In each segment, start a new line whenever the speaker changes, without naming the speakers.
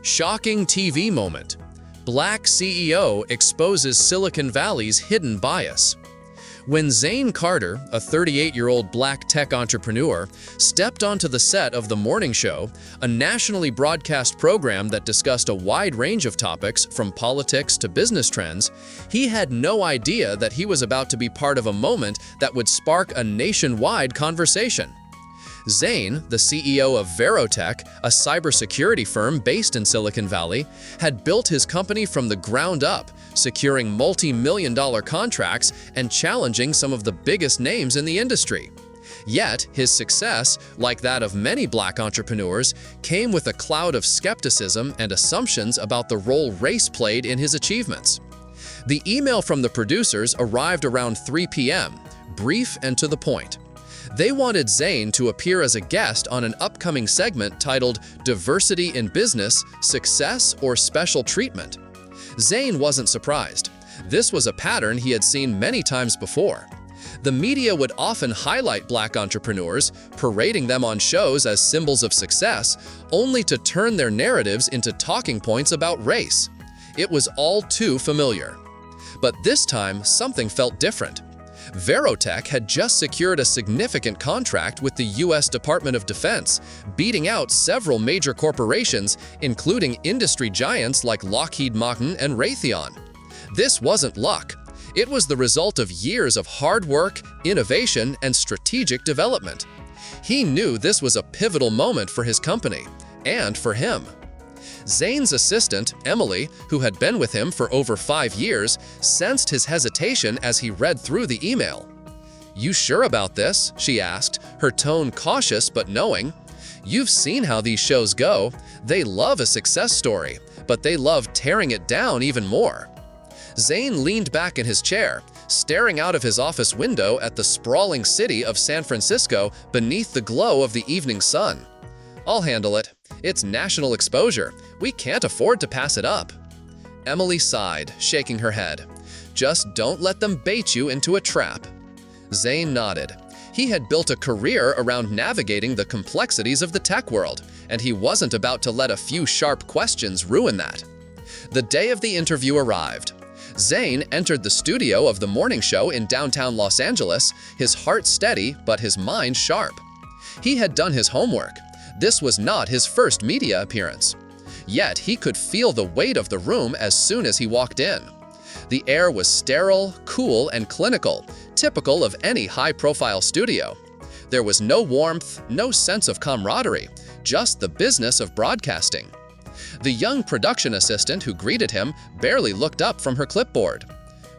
Shocking TV moment. Black CEO exposes Silicon Valley's hidden bias. When Zane Carter, a 38-year-old black tech entrepreneur, stepped onto the set of The Morning Show, a nationally broadcast program that discussed a wide range of topics from politics to business trends, he had no idea that he was about to be part of a moment that would spark a nationwide conversation. Zane, the CEO of Verotech, a cybersecurity firm based in Silicon Valley, had built his company from the ground up, securing multi-million-dollar contracts and challenging some of the biggest names in the industry. Yet, his success, like that of many black entrepreneurs, came with a cloud of skepticism and assumptions about the role race played in his achievements. The email from the producers arrived around 3 p.m., brief and to the point. They wanted Zane to appear as a guest on an upcoming segment titled Diversity in Business, Success or Special Treatment. Zane wasn't surprised. This was a pattern he had seen many times before. The media would often highlight black entrepreneurs, parading them on shows as symbols of success, only to turn their narratives into talking points about race. It was all too familiar. But this time, something felt different. Verotech had just secured a significant contract with the U.S. Department of Defense, beating out several major corporations, including industry giants like Lockheed Martin and Raytheon. This wasn't luck. It was the result of years of hard work, innovation, and strategic development. He knew this was a pivotal moment for his company, and for him. Zane's assistant, Emily, who had been with him for over 5 years, sensed his hesitation as he read through the email. "You sure about this?" she asked, her tone cautious but knowing. "You've seen how these shows go. They love a success story, but they love tearing it down even more." Zane leaned back in his chair, staring out of his office window at the sprawling city of San Francisco beneath the glow of the evening sun. "I'll handle it. It's national exposure. We can't afford to pass it up." Emily sighed, shaking her head. "Just don't let them bait you into a trap." Zane nodded. He had built a career around navigating the complexities of the tech world, and he wasn't about to let a few sharp questions ruin that. The day of the interview arrived. Zane entered the studio of The Morning Show in downtown Los Angeles, his heart steady but his mind sharp. He had done his homework. This was not his first media appearance. Yet he could feel the weight of the room as soon as he walked in. The air was sterile, cool, and clinical, typical of any high-profile studio. There was no warmth, no sense of camaraderie, just the business of broadcasting. The young production assistant who greeted him barely looked up from her clipboard.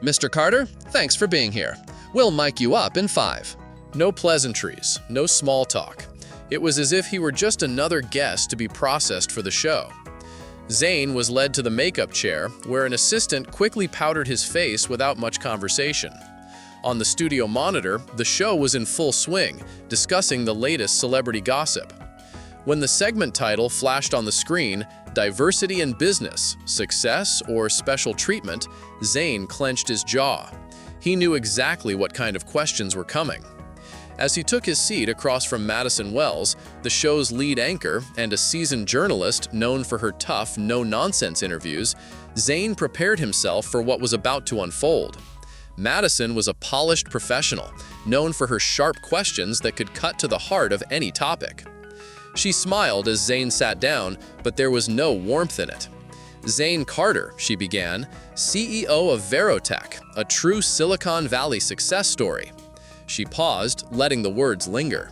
"Mr. Carter, thanks for being here. We'll mic you up in 5.
No pleasantries, no small talk. It was as if he were just another guest to be processed for the show. Zane was led to the makeup chair, where an assistant quickly powdered his face without much conversation. On the studio monitor, the show was in full swing, discussing the latest celebrity gossip. When the segment title flashed on the screen, Diversity in Business, Success or Special Treatment, Zane clenched his jaw. He knew exactly what kind of questions were coming. As he took his seat across from Madison Wells, the show's lead anchor and a seasoned journalist known for her tough, no-nonsense interviews, Zane prepared himself for what was about to unfold. Madison was a polished professional, known for her sharp questions that could cut to the heart of any topic. She smiled as Zane sat down, but there was no warmth in it. "Zane Carter," she began, "CEO of Verotech, a true Silicon Valley success story." She paused, letting the words linger.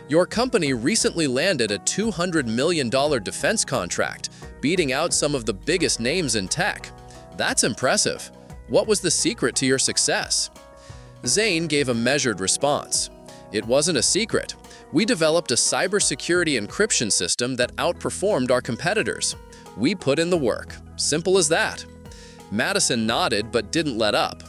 "Your company recently landed a $200 million defense contract, beating out some of the biggest names in tech. That's impressive. What was the secret to your success?" Zane gave a measured response. "It wasn't a secret. We developed a cybersecurity encryption system that outperformed our competitors. We put in the work. Simple as that." Madison nodded but didn't let up.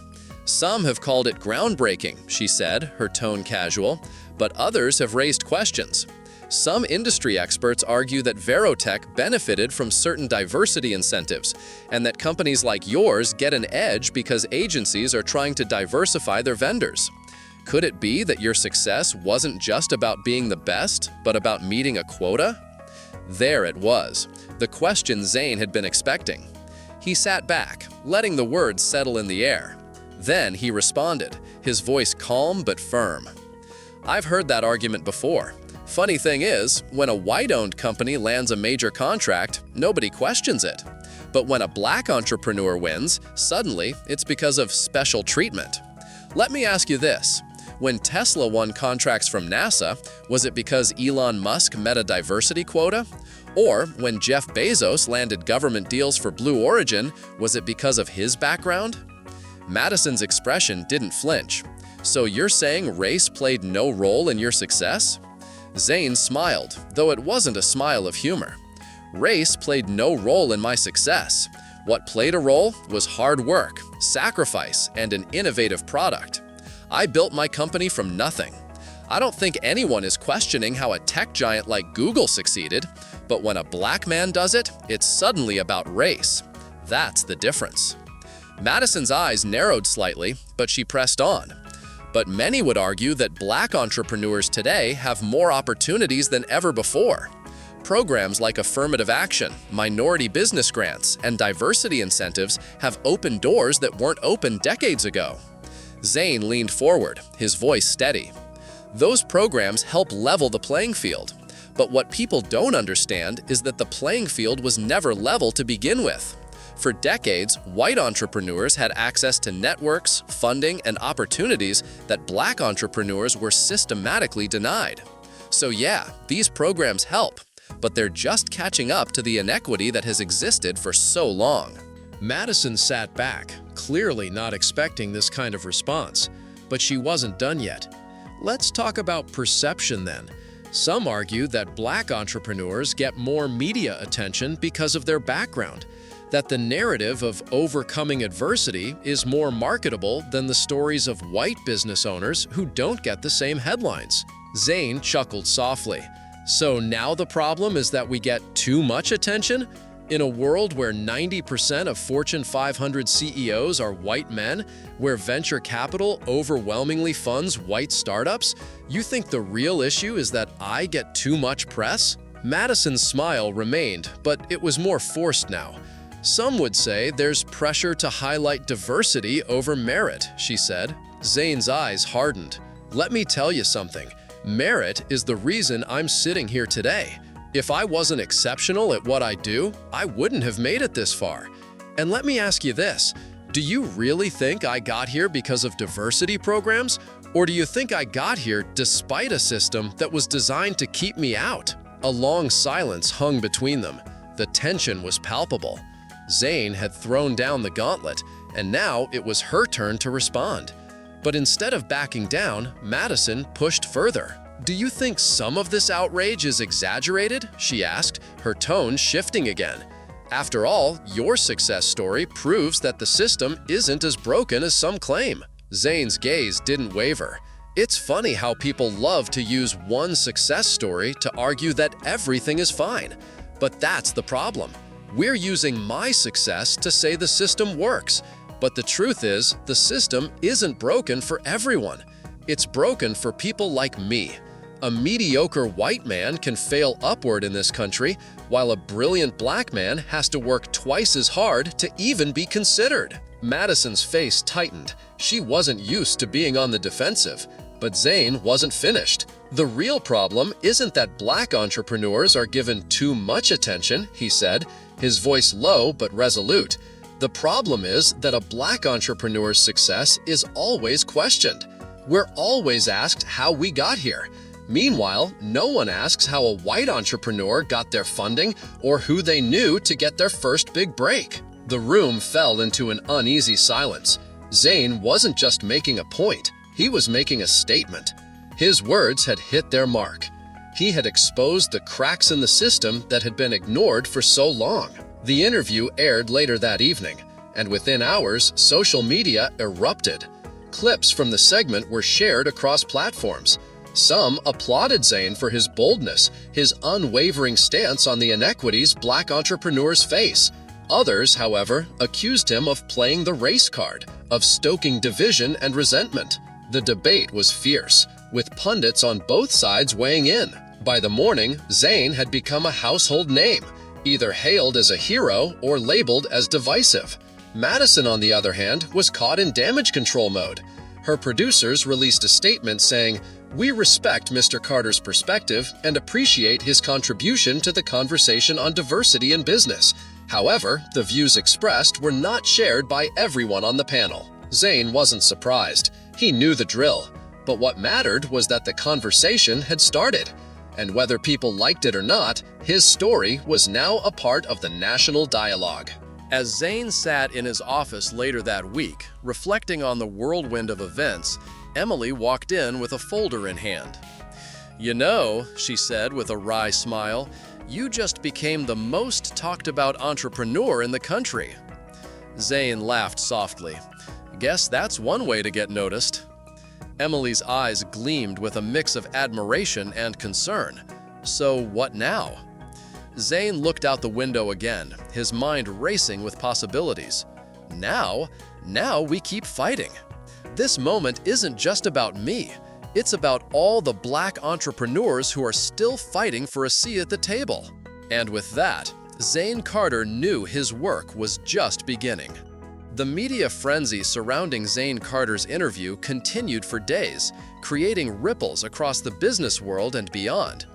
"Some have called it groundbreaking," she said, her tone casual, "but others have raised questions. Some industry experts argue that Verotech benefited from certain diversity incentives, and that companies like yours get an edge because agencies are trying to diversify their vendors. Could it be that your success wasn't just about being the best, but about meeting a quota?" There it was, the question Zane had been expecting. He sat back, letting the words settle in the air. Then he responded, his voice calm but firm. "I've heard that argument before. Funny thing is, when a white-owned company lands a major contract, nobody questions it. But when a black entrepreneur wins, suddenly it's because of special treatment. Let me ask you this. When Tesla won contracts from NASA, was it because Elon Musk met a diversity quota? Or when Jeff Bezos landed government deals for Blue Origin, was it because of his background?" Madison's expression didn't flinch. "So you're saying race played no role in your success?" Zane smiled, though it wasn't a smile of humor. "Race played no role in my success. What played a role was hard work, sacrifice, and an innovative product. I built my company from nothing. I don't think anyone is questioning how a tech giant like Google succeeded, but when a black man does it, it's suddenly about race. That's the difference." Madison's eyes narrowed slightly, but she pressed on. "But many would argue that black entrepreneurs today have more opportunities than ever before. Programs like affirmative action, minority business grants, and diversity incentives have opened doors that weren't open decades ago." Zane leaned forward, his voice steady. "Those programs help level the playing field. But what people don't understand is that the playing field was never level to begin with. For decades, white entrepreneurs had access to networks, funding, and opportunities that black entrepreneurs were systematically denied. So yeah, these programs help, but they're just catching up to the inequity that has existed for so long."
Madison sat back, clearly not expecting this kind of response. But she wasn't done yet. Let's talk about perception then. Some argue that black entrepreneurs get more media attention because of their background, that the narrative of overcoming adversity is more marketable than the stories of white business owners who don't get the same headlines. Zane chuckled softly. "So now the problem is that we get too much attention? In a world where 90% of Fortune 500 CEOs are white men, where venture capital overwhelmingly funds white startups, you think the real issue is that I get too much press?" Madison's smile remained, but it was more forced now. "Some would say there's pressure to highlight diversity over merit," she said. Zane's eyes hardened. "Let me tell you something. Merit is the reason I'm sitting here today. If I wasn't exceptional at what I do, I wouldn't have made it this far. And let me ask you this. Do you really think I got here because of diversity programs? Or do you think I got here despite a system that was designed to keep me out?" A long silence hung between them. The tension was palpable. Zane had thrown down the gauntlet, and now it was her turn to respond. But instead of backing down, Madison pushed further. "Do you think some of this outrage is exaggerated?" she asked, her tone shifting again. "After all, your success story proves that the system isn't as broken as some claim." Zane's gaze didn't waver. "It's funny how people love to use one success story to argue that everything is fine. But that's the problem. We're using my success to say the system works. But the truth is, the system isn't broken for everyone. It's broken for people like me. A mediocre white man can fail upward in this country, while a brilliant black man has to work twice as hard to even be considered." Madison's face tightened. She wasn't used to being on the defensive. But Zane wasn't finished. "The real problem isn't that black entrepreneurs are given too much attention," he said, his voice low but resolute. "The problem is that a black entrepreneur's success is always questioned. We're always asked how we got here. Meanwhile, no one asks how a white entrepreneur got their funding or who they knew to get their first big break." The room fell into an uneasy silence. Zane wasn't just making a point, he was making a statement. His words had hit their mark. He had exposed the cracks in the system that had been ignored for so long. The interview aired later that evening, and within hours, social media erupted. Clips from the segment were shared across platforms. Some applauded Zane for his boldness, his unwavering stance on the inequities black entrepreneurs face. Others, however, accused him of playing the race card, of stoking division and resentment. The debate was fierce, with pundits on both sides weighing in.
By the morning, Zane had become a household name, either hailed as a hero or labeled as divisive. Madison, on the other hand, was caught in damage control mode. Her producers released a statement saying, "We respect Mr. Carter's perspective and appreciate his contribution to the conversation on diversity in business." However, the views expressed were not shared by everyone on the panel. Zane wasn't surprised. He knew the drill. But what mattered was that the conversation had started. And whether people liked it or not, his story was now a part of the national dialogue.
As Zane sat in his office later that week, reflecting on the whirlwind of events, Emily walked in with a folder in hand. "You know," she said with a wry smile, "you just became the most talked about entrepreneur in the country." Zane laughed softly. "Guess that's one way to get noticed." Emily's eyes gleamed with a mix of admiration and concern. "So what now?" Zane looked out the window again, his mind racing with possibilities. Now we keep fighting. This moment isn't just about me. It's about all the Black entrepreneurs who are still fighting for a seat at the table." And with that, Zane Carter knew his work was just beginning. The media frenzy surrounding Zane Carter's interview continued for days, creating ripples across the business world and beyond.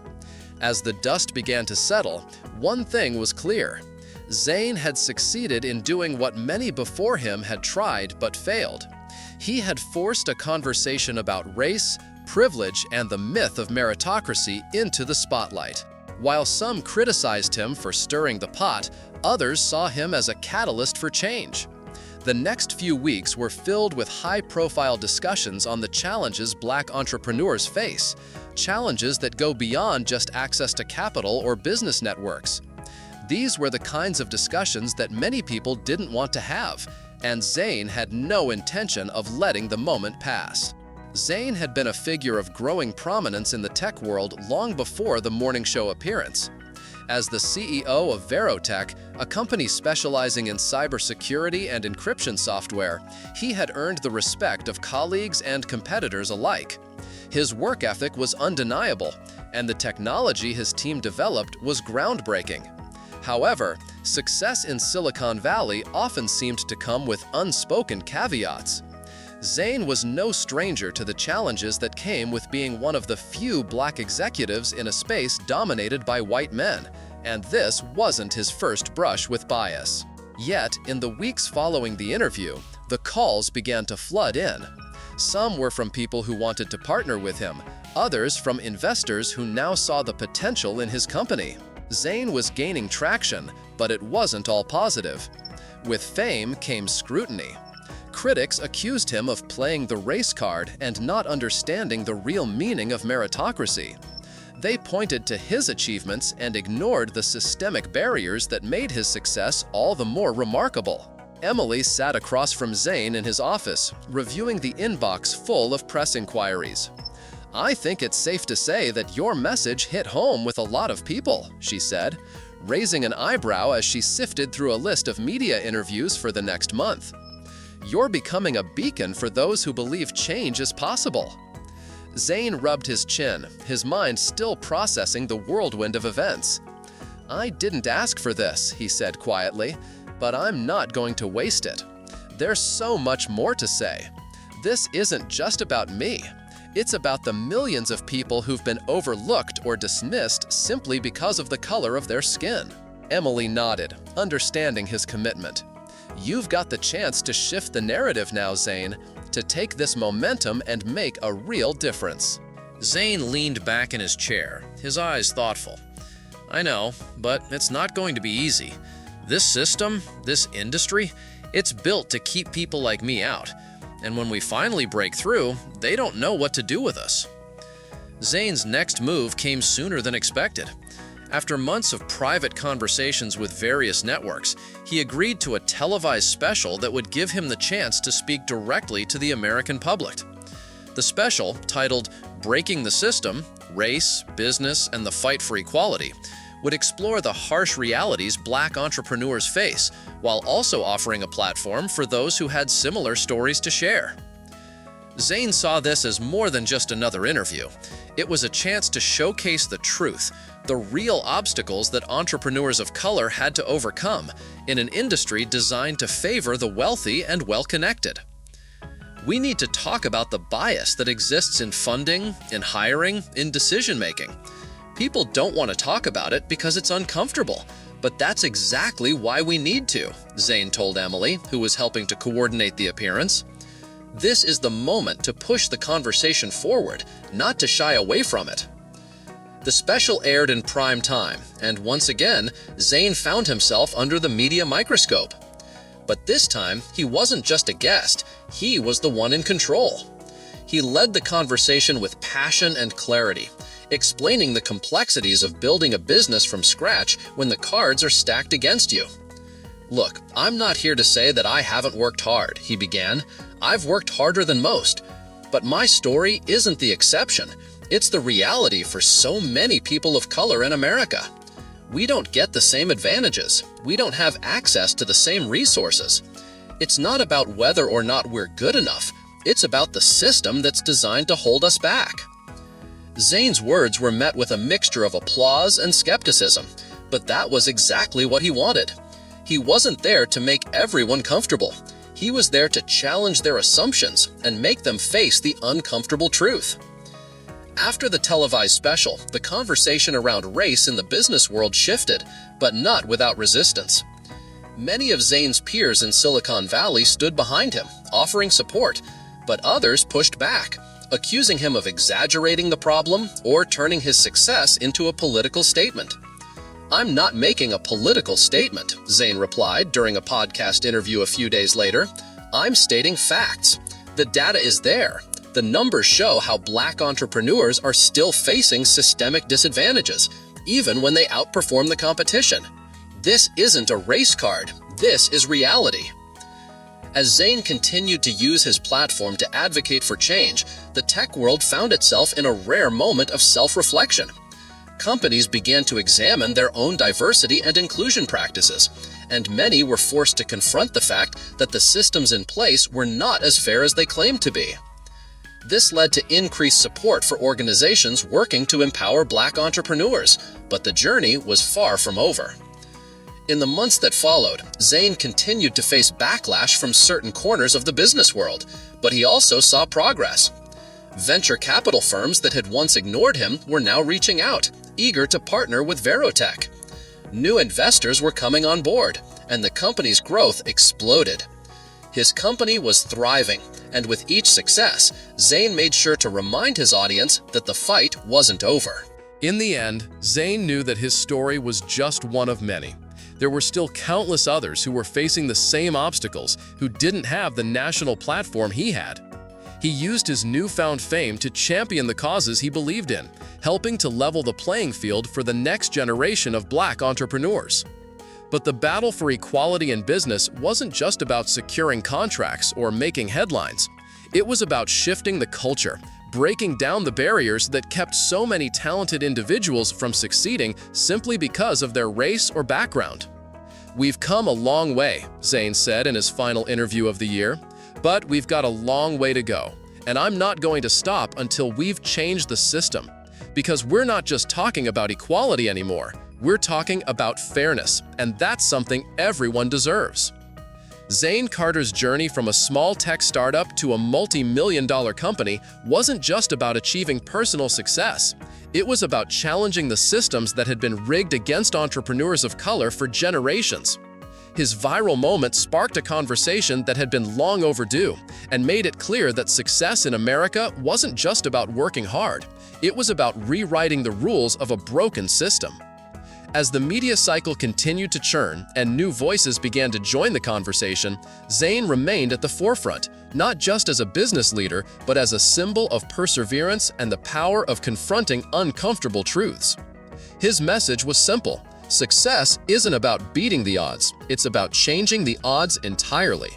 As the dust began to settle, one thing was clear. Zane had succeeded in doing what many before him had tried but failed. He had forced a conversation about race, privilege, and the myth of meritocracy into the spotlight. While some criticized him for stirring the pot, others saw him as a catalyst for change. The next few weeks were filled with high-profile discussions on the challenges Black entrepreneurs face, challenges that go beyond just access to capital or business networks. These were the kinds of discussions that many people didn't want to have, and Zane had no intention of letting the moment pass. Zane had been a figure of growing prominence in the tech world long before the morning show appearance. As the CEO of Verotech, a company specializing in cybersecurity and encryption software, he had earned the respect of colleagues and competitors alike. His work ethic was undeniable, and the technology his team developed was groundbreaking. However, success in Silicon Valley often seemed to come with unspoken caveats. Zane was no stranger to the challenges that came with being one of the few Black executives in a space dominated by white men, and this wasn't his first brush with bias. Yet, in the weeks following the interview, the calls began to flood in. Some were from people who wanted to partner with him, others from investors who now saw the potential in his company. Zane was gaining traction, but it wasn't all positive. With fame came scrutiny. Critics accused him of playing the race card and not understanding the real meaning of meritocracy. They pointed to his achievements and ignored the systemic barriers that made his success all the more remarkable. Emily sat across from Zane in his office, reviewing the inbox full of press inquiries. "I think it's safe to say that your message hit home with a lot of people," she said, raising an eyebrow as she sifted through a list of media interviews for the next month. "You're becoming a beacon for those who believe change is possible." Zane rubbed his chin, his mind still processing the whirlwind of events. "I didn't ask for this," he said quietly, "but I'm not going to waste it. There's so much more to say. This isn't just about me. It's about the millions of people who've been overlooked or dismissed simply because of the color of their skin." Emily nodded, understanding his commitment. "You've got the chance to shift the narrative now, Zane, to take this momentum and make a real difference."
Zane leaned back in his chair, his eyes thoughtful. "I know, but it's not going to be easy. This system, this industry, it's built to keep people like me out. And when we finally break through, they don't know what to do with us." Zane's next move came sooner than expected. After months of private conversations with various networks, he agreed to a televised special that would give him the chance to speak directly to the American public. The special, titled "Breaking the System: Race, Business, and the Fight for Equality," would explore the harsh realities Black entrepreneurs face, while also offering a platform for those who had similar stories to share. Zane saw this as more than just another interview. It was a chance to showcase the truth, the real obstacles that entrepreneurs of color had to overcome in an industry designed to favor the wealthy and well-connected. We need to talk about the bias that exists in funding, in hiring, in decision-making. People don't want to talk about it because it's uncomfortable, but that's exactly why we need to, Zane told Emily, who was helping to coordinate the appearance. This is the moment to push the conversation forward, not to shy away from it. The special aired in prime time, and once again, Zane found himself under the media microscope. But this time, he wasn't just a guest, he was the one in control. He led the conversation with passion and clarity, explaining the complexities of building a business from scratch when the cards are stacked against you. "Look, I'm not here to say that I haven't worked hard," he began. "I've worked harder than most. But my story isn't the exception. It's the reality for so many people of color in America. We don't get the same advantages. We don't have access to the same resources. It's not about whether or not we're good enough. It's about the system that's designed to hold us back." Zane's words were met with a mixture of applause and skepticism, but that was exactly what he wanted. He wasn't there to make everyone comfortable. He was there to challenge their assumptions and make them face the uncomfortable truth. After the televised special, the conversation around race in the business world shifted, but not without resistance. Many of Zane's peers in Silicon Valley stood behind him, offering support, but others pushed back, accusing him of exaggerating the problem or turning his success into a political statement. "I'm not making a political statement," Zane replied during a podcast interview a few days later. "I'm stating facts. The data is there. The numbers show how Black entrepreneurs are still facing systemic disadvantages, even when they outperform the competition. This isn't a race card. This is reality." As Zane continued to use his platform to advocate for change, the tech world found itself in a rare moment of self-reflection. Companies began to examine their own diversity and inclusion practices, and many were forced to confront the fact that the systems in place were not as fair as they claimed to be. This led to increased support for organizations working to empower Black entrepreneurs, but the journey was far from over. In the months that followed, Zane continued to face backlash from certain corners of the business world, but he also saw progress. Venture capital firms that had once ignored him were now reaching out, eager to partner with Verotech. New investors were coming on board, and the company's growth exploded. His company was thriving, and with each success, Zane made sure to remind his audience that the fight wasn't over.
In the end, Zane knew that his story was just one of many. There were still countless others who were facing the same obstacles, who didn't have the national platform he had. He used his newfound fame to champion the causes he believed in, helping to level the playing field for the next generation of Black entrepreneurs. But the battle for equality in business wasn't just about securing contracts or making headlines. It was about shifting the culture, breaking down the barriers that kept so many talented individuals from succeeding simply because of their race or background. "We've come a long way," Zane said in his final interview of the year, "but we've got a long way to go, and I'm not going to stop until we've changed the system. Because we're not just talking about equality anymore, we're talking about fairness, and that's something everyone deserves." Zane Carter's journey from a small tech startup to a multi-million-dollar company wasn't just about achieving personal success. It was about challenging the systems that had been rigged against entrepreneurs of color for generations. His viral moment sparked a conversation that had been long overdue and made it clear that success in America wasn't just about working hard. It was about rewriting the rules of a broken system. As the media cycle continued to churn and new voices began to join the conversation, Zane remained at the forefront, not just as a business leader, but as a symbol of perseverance and the power of confronting uncomfortable truths. His message was simple: success isn't about beating the odds, it's about changing the odds entirely.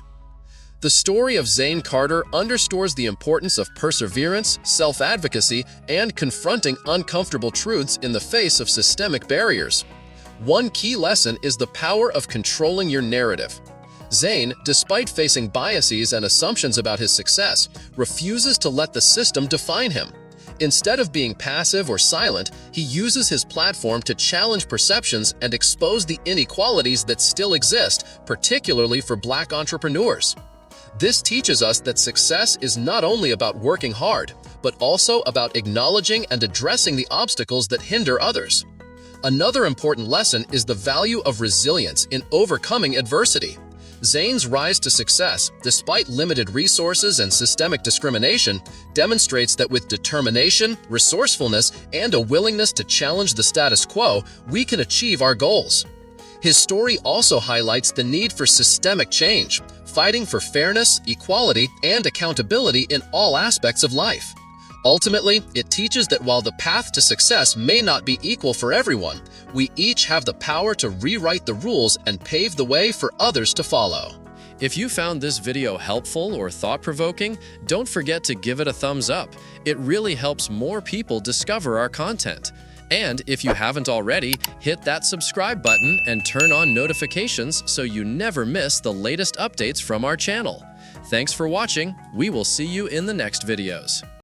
The story of Zane Carter underscores the importance of perseverance, self-advocacy, and confronting uncomfortable truths in the face of systemic barriers. One key lesson is the power of controlling your narrative.
Zane, despite facing biases and assumptions about his success, refuses to let the system define him. Instead of being passive or silent, he uses his platform to challenge perceptions and expose the inequalities that still exist, particularly for Black entrepreneurs. This teaches us that success is not only about working hard, but also about acknowledging and addressing the obstacles that hinder others. Another important lesson is the value of resilience in overcoming adversity. Zane's rise to success, despite limited resources and systemic discrimination, demonstrates that with determination, resourcefulness, and a willingness to challenge the status quo, we can achieve our goals. His story also highlights the need for systemic change, fighting for fairness, equality, and accountability in all aspects of life. Ultimately, it teaches that while the path to success may not be equal for everyone, we each have the power to rewrite the rules and pave the way for others to follow.
If you found this video helpful or thought-provoking, don't forget to give it a thumbs up. It really helps more people discover our content. And if you haven't already, hit that subscribe button and turn on notifications so you never miss the latest updates from our channel. Thanks for watching. We will see you in the next videos.